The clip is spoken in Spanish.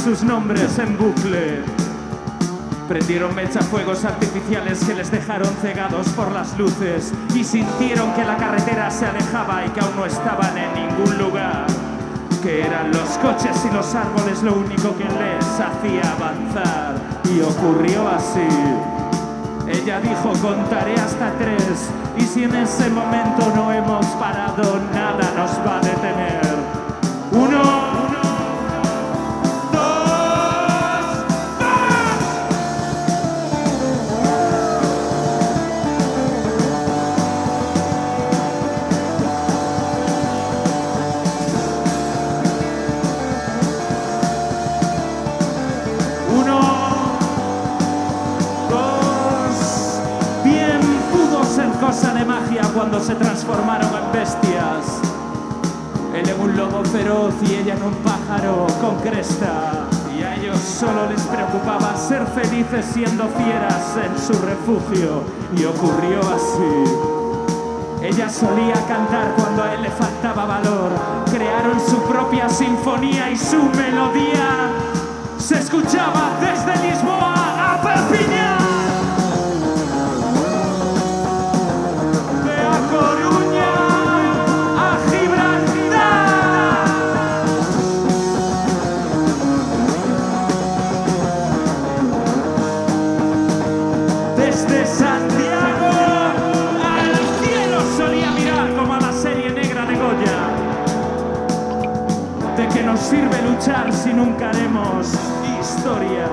sus nombres en bucle. Prendieron mechafuegos artificiales que les dejaron cegados por las luces y sintieron que la carretera se alejaba y que aún no estaban en ningún lugar, que eran los coches y los árboles lo único que les hacía avanzar. Y ocurrió así. Ella dijo: contaré hasta 3, y si en ese momento no hemos parado, nada nos va a detener. 1, cosa de magia cuando se transformaron en bestias. Él en un lobo feroz y ella en un pájaro con cresta. Y a ellos solo les preocupaba ser felices siendo fieras en su refugio. Y ocurrió así. Ella solía cantar cuando a él le faltaba valor. Crearon su propia sinfonía y su melodía se escuchaba desde Lisboa a Perpiñán. Desde Santiago al cielo solía mirar como a la serie negra de Goya. ¿De qué nos sirve luchar si nunca haremos historia?